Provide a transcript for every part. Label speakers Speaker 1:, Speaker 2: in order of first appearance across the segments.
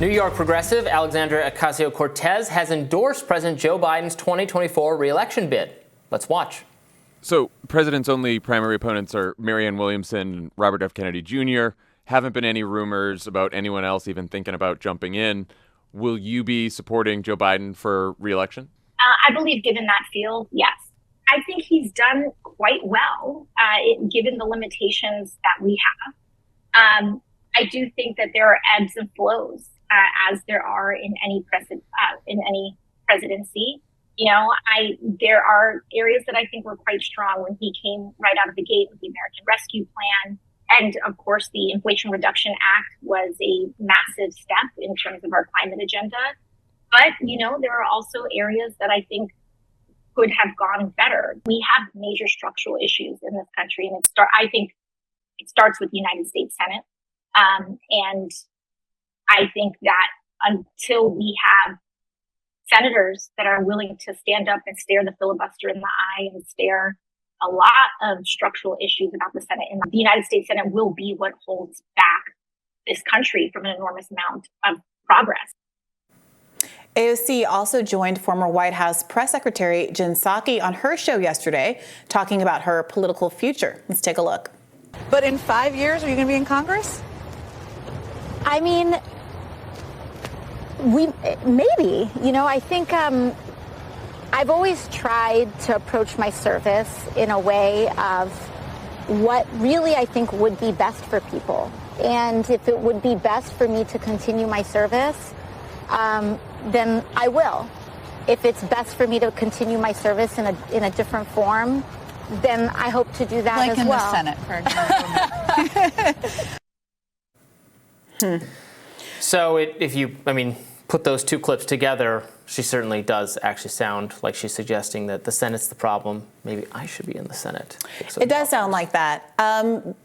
Speaker 1: New York progressive Alexandria Ocasio-Cortez has endorsed President Joe Biden's 2024 reelection bid. Let's watch.
Speaker 2: So president's only primary opponents are Marianne Williamson and Robert F. Kennedy Jr. Haven't been any rumors about anyone else even thinking about jumping in. Will you be supporting Joe Biden for reelection?
Speaker 3: I believe given that field, yes. I think he's done quite well, given the limitations that we have. I do think that there are ebbs and flows, as there are in any presidency. You know, there are areas that I think were quite strong when he came right out of the gate with the American Rescue Plan. And of course, the Inflation Reduction Act was a massive step in terms of our climate agenda. But, you know, there are also areas that I think could have gone better. We have major structural issues in this country. And I think it starts with the United States Senate. And I think that until we have senators that are willing to stand up and stare the filibuster in the eye and stare a lot of structural issues about the Senate, and the United States Senate will be what holds back this country from an enormous amount of progress.
Speaker 4: AOC also joined former White House press secretary Jen Psaki on her show yesterday, talking about her political future. Let's take a look.
Speaker 5: But in 5 years, are you going to be in Congress?
Speaker 6: I mean, maybe. You know, I think I've always tried to approach my service in a way of what really I think would be best for people. And if it would be best for me to continue my service, then I will. If it's best for me to continue my service in a different form, then I hope to do that as well.
Speaker 5: Like in the Senate, for example.
Speaker 1: So if you put those two clips together, she certainly does actually sound like she's suggesting that the Senate's the problem. Maybe I should be in the Senate.
Speaker 4: It does sound like that.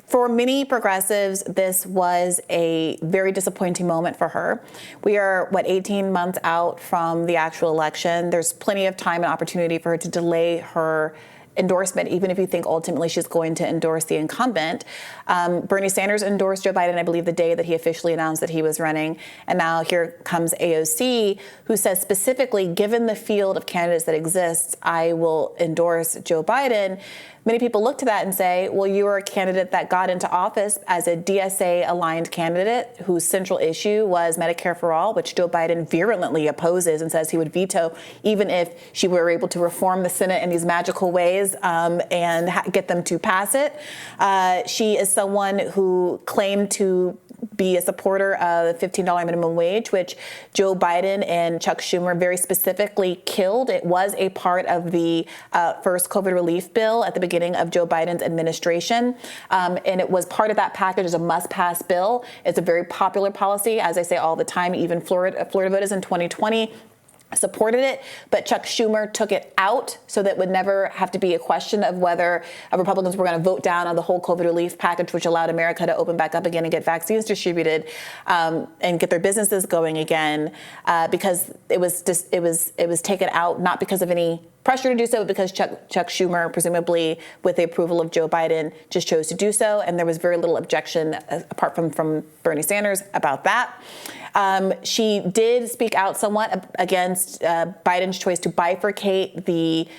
Speaker 4: For many progressives, this was a very disappointing moment for her. We are, 18 months out from the actual election. There's plenty of time and opportunity for her to delay her endorsement, even if you think ultimately she's going to endorse the incumbent. Bernie Sanders endorsed Joe Biden, I believe, the day that he officially announced that he was running. And now here comes AOC, who says specifically, given the field of candidates that exists, I will endorse Joe Biden. Many people look to that and say, well, you were a candidate that got into office as a DSA-aligned candidate whose central issue was Medicare for All, which Joe Biden virulently opposes and says he would veto even if she were able to reform the Senate in these magical ways and get them to pass it. She is someone who claimed to be a supporter of the $15 minimum wage, which Joe Biden and Chuck Schumer very specifically killed. It was a part of the first COVID relief bill at the beginning of Joe Biden's administration. And it was part of that package as a must-pass bill. It's a very popular policy, as I say all the time. Even Florida voters in 2020 supported it, but Chuck Schumer took it out so that would never have to be a question of whether Republicans were going to vote down on the whole COVID relief package, which allowed America to open back up again and get vaccines distributed and get their businesses going again, because it was taken out not because of any pressure to do so, but because Chuck Schumer, presumably with the approval of Joe Biden, just chose to do so, and there was very little objection apart from Bernie Sanders about that. She did speak out somewhat against Biden's choice to bifurcate the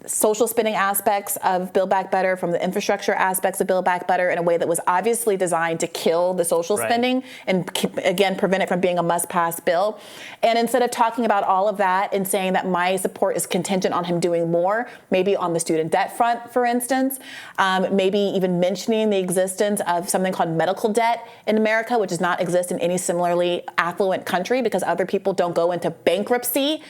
Speaker 4: social spending aspects of Build Back Better from the infrastructure aspects of Build Back Better in a way that was obviously designed to kill the social spending and, again, prevent it from being a must-pass bill. And instead of talking about all of that and saying that my support is contingent on him doing more, maybe on the student debt front, for instance, maybe even mentioning the existence of something called medical debt in America, which does not exist in any similarly affluent country because other people don't go into bankruptcy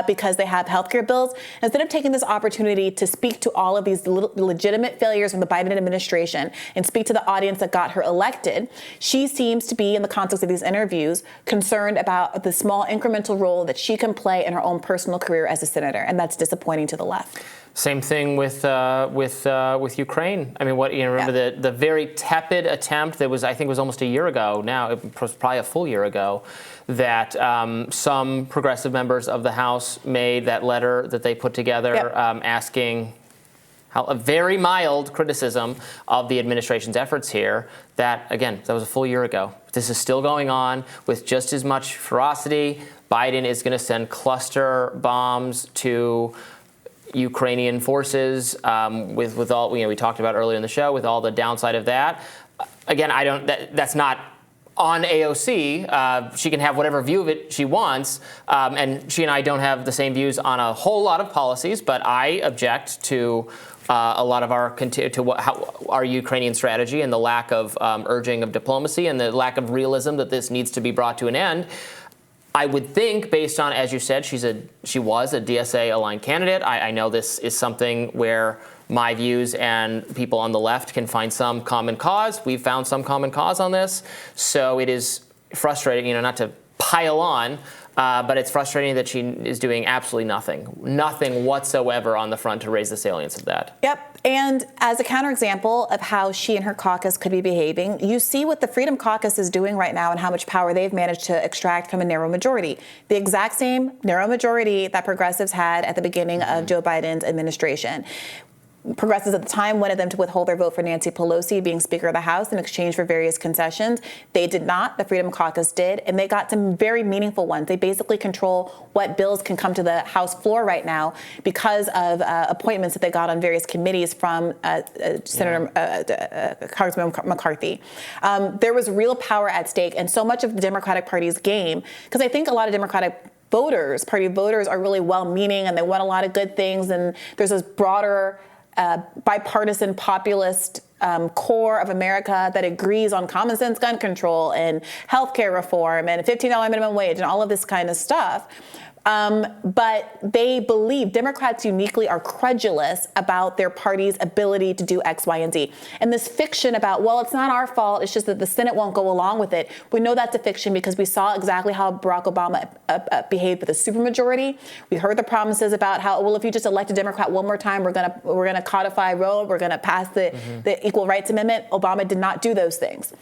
Speaker 4: because they have healthcare bills. Instead of taking this opportunity to speak to all of these legitimate failures from the Biden administration and speak to the audience that got her elected, she seems to be, in the context of these interviews, concerned about the small incremental role that she can play in her own personal career as a senator, and that's disappointing to the left.
Speaker 1: Same thing with Ukraine. I mean, remember the very tepid attempt that was, I think, was almost a year ago now, it was probably a full year ago, that some progressive members of the House made that letter that they put together asking a very mild criticism of the administration's efforts here. That, again, that was a full year ago. This is still going on with just as much ferocity. Biden is going to send cluster bombs to Ukrainian forces with all, we talked about earlier in the show, with all the downside of that. Again, that's not on AOC. She can have whatever view of it she wants, and she and I don't have the same views on a whole lot of policies, but I object to a lot of our Ukrainian strategy and the lack of urging of diplomacy and the lack of realism that this needs to be brought to an end. I would think, based on, as you said, she was a DSA-aligned candidate. I know this is something where my views and people on the left can find some common cause. We've found some common cause on this. So it is frustrating, not to pile on, but it's frustrating that she is doing absolutely nothing whatsoever on the front to raise the salience of that.
Speaker 4: Yep. And as a counterexample of how she and her caucus could be behaving, you see what the Freedom Caucus is doing right now and how much power they've managed to extract from a narrow majority. The exact same narrow majority that progressives had at the beginning of Joe Biden's administration. Progressives at the time wanted them to withhold their vote for Nancy Pelosi being Speaker of the House in exchange for various concessions. They did not. The Freedom Caucus did, and they got some very meaningful ones. They basically control what bills can come to the House floor right now because of appointments that they got on various committees from Congressman McCarthy. There was real power at stake, and so much of the Democratic Party's game, because I think a lot of Democratic Party voters are really well-meaning and they want a lot of good things, and there's this broader bipartisan populist core of America that agrees on common sense gun control and healthcare reform and a $15 minimum wage and all of this kind of stuff. But they believe, Democrats uniquely are credulous about their party's ability to do X, Y, and Z. And this fiction about, well, it's not our fault, it's just that the Senate won't go along with it. We know that's a fiction because we saw exactly how Barack Obama behaved with a supermajority. We heard the promises about how, well, if you just elect a Democrat one more time, we're gonna codify Roe, we're gonna pass the Equal Rights Amendment. Obama did not do those things,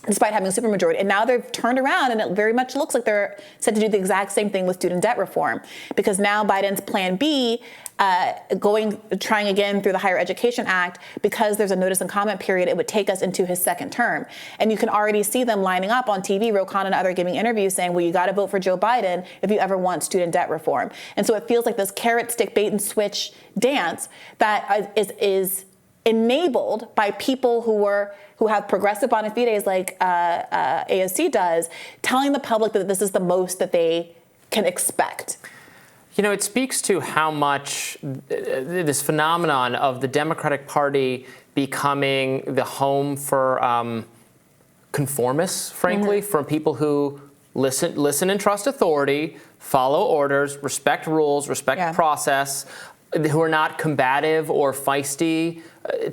Speaker 4: despite having a supermajority. And now they've turned around, and it very much looks like they're set to do the exact same thing with student debt reform. Because now Biden's plan B, trying again through the Higher Education Act, because there's a notice and comment period, it would take us into his second term. And you can already see them lining up on TV, Ro Khanna and others giving interviews saying, well, you got to vote for Joe Biden if you ever want student debt reform. And so it feels like this carrot, stick, bait, and switch dance that is enabled by people who have progressive bona fides like AOC does, telling the public that this is the most that they can expect.
Speaker 1: It speaks to how much this phenomenon of the Democratic Party becoming the home for conformists, frankly, from people who listen and trust authority, follow orders, respect rules, respect process, who are not combative or feisty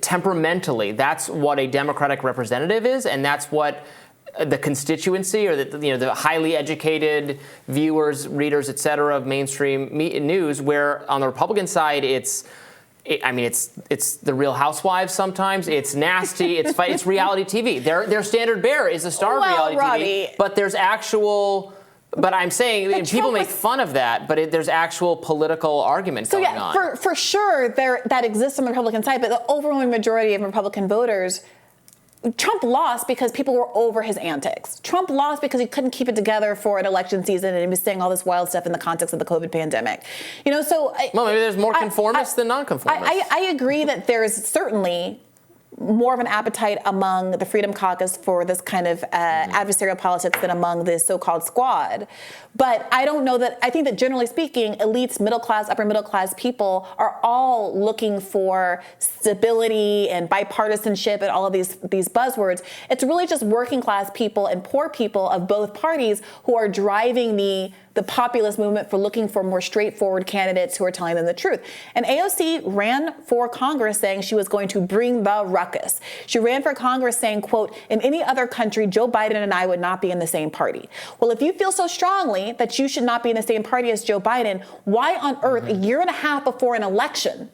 Speaker 1: temperamentally. That's what a Democratic representative is, and that's what the constituency or the highly educated viewers, readers, et cetera, of mainstream news, where on the Republican side, it's the Real Housewives sometimes. It's nasty. It's reality TV. Their standard bearer is a star of reality
Speaker 4: Robby,
Speaker 1: TV, but there's actual... But I'm saying people make fun of that, but there's actual political argument going on.
Speaker 4: So for sure, that exists on the Republican side, but the overwhelming majority of Republican voters, Trump lost because people were over his antics. Trump lost because he couldn't keep it together for an election season, and he was saying all this wild stuff in the context of the COVID pandemic. Well,
Speaker 1: maybe there's more conformists than nonconformists.
Speaker 4: I agree that there is certainly more of an appetite among the Freedom Caucus for this kind of adversarial politics than among the so-called squad. But I don't know that, I think that generally speaking, elites, middle class, upper middle class people are all looking for stability and bipartisanship and all of these buzzwords. It's really just working class people and poor people of both parties who are driving the populist movement for looking for more straightforward candidates who are telling them the truth. And AOC ran for Congress saying she was going to bring the ruckus. She ran for Congress saying, quote, in any other country, Joe Biden and I would not be in the same party. Well, if you feel so strongly that you should not be in the same party as Joe Biden, why on earth, a year and a half before an election,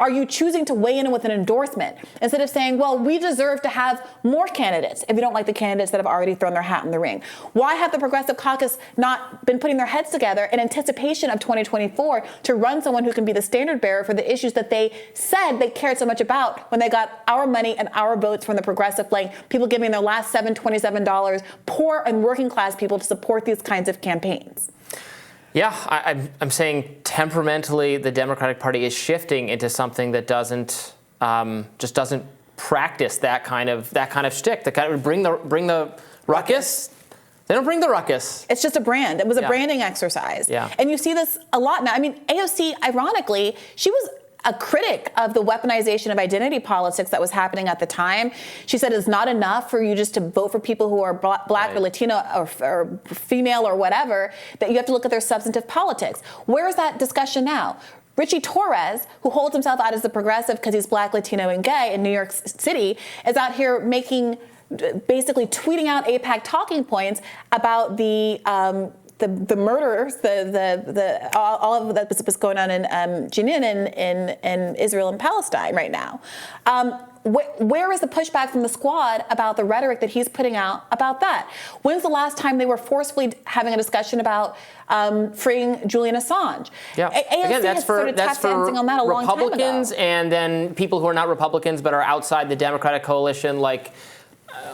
Speaker 4: are you choosing to weigh in with an endorsement instead of saying, well, we deserve to have more candidates if you don't like the candidates that have already thrown their hat in the ring? Why have the Progressive Caucus not been putting their heads together in anticipation of 2024 to run someone who can be the standard bearer for the issues that they said they cared so much about when they got our money and our votes from the progressive flank, people giving their last $27, poor and working class people to support these kinds of campaigns?
Speaker 1: Yeah, I'm saying temperamentally the Democratic Party is shifting into something that doesn't just doesn't practice that kind of shtick. That kind of bring the ruckus. They don't bring the ruckus.
Speaker 4: It's just a brand. It was a branding exercise.
Speaker 1: Yeah.
Speaker 4: And you see this a lot now. I mean, AOC, ironically, she was a critic of the weaponization of identity politics that was happening at the time. She said it's not enough for you just to vote for people who are black or Latino or female or whatever, that you have to look at their substantive politics. Where is that discussion now? Richie Torres, who holds himself out as the progressive because he's black, Latino, and gay in New York City, is out here basically tweeting out AIPAC talking points about the murders, all of that was going on in Jenin in Israel and Palestine right now. Where is the pushback from the squad about the rhetoric that he's putting out about that? When's the last time they were forcefully having a discussion about freeing Julian Assange?
Speaker 1: Yeah,
Speaker 4: AOC
Speaker 1: again, that's for
Speaker 4: on that a long time
Speaker 1: Republicans,
Speaker 4: ago.
Speaker 1: And then people who are not Republicans but are outside the Democratic coalition, like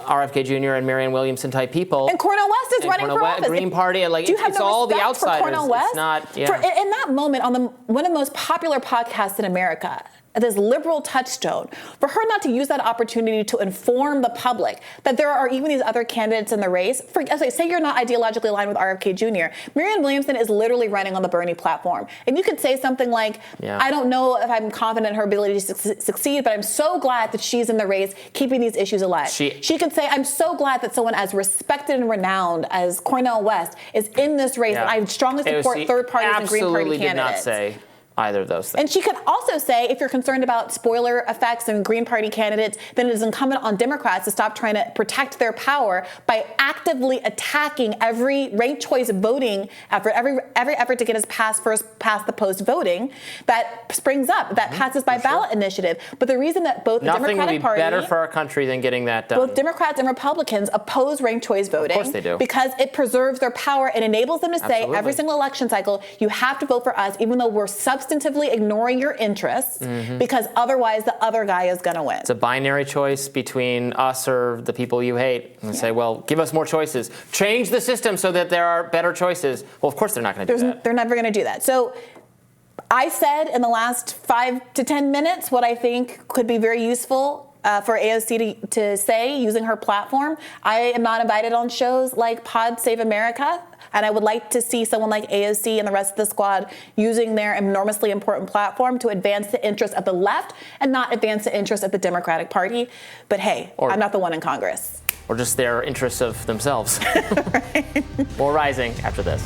Speaker 1: RFK Jr. and Marianne Williamson type people.
Speaker 4: And Cornel West is running for office.
Speaker 1: Green Party, and it's all the outsiders.
Speaker 4: For Cornel West?
Speaker 1: It's not. Yeah.
Speaker 4: In that moment, on one of the most popular podcasts in America, this liberal touchstone, for her not to use that opportunity to inform the public that there are even these other candidates in the race. Say you're not ideologically aligned with RFK Jr. Marianne Williamson is literally running on the Bernie platform. And you could say something like, I don't know if I'm confident in her ability to succeed, but I'm so glad that she's in the race, keeping these issues alive. She could say, I'm so glad that someone as respected and renowned as Cornel West is in this race, and I strongly support third parties and Green Party candidates.
Speaker 1: Absolutely did not say either of those things.
Speaker 4: And she could also say, if you're concerned about spoiler effects and Green Party candidates, then it is incumbent on Democrats to stop trying to protect their power by actively attacking every ranked choice voting effort, every effort to get us past the post voting that springs up, that passes by ballot initiative. But the reason that both the Democratic Party,
Speaker 1: nothing would be better for our country than getting that done.
Speaker 4: Both Democrats and Republicans oppose ranked choice voting.
Speaker 1: Of course they do.
Speaker 4: Because it preserves their power and enables them to say every single election cycle, you have to vote for us, even though we're substantively ignoring your interests, because otherwise the other guy is going to win.
Speaker 1: It's a binary choice between us or the people you hate. And say, well, give us more choices. Change the system so that there are better choices. Well, of course they're not going to do that.
Speaker 4: They're never going to do that. So I said in the last 5 to 10 minutes what I think could be very useful for AOC to say using her platform. I am not invited on shows like Pod Save America, and I would like to see someone like AOC and the rest of the squad using their enormously important platform to advance the interests of the left and not advance the interests of the Democratic Party. But hey, I'm not the one in Congress.
Speaker 1: Or just their interests of themselves. More Rising after this.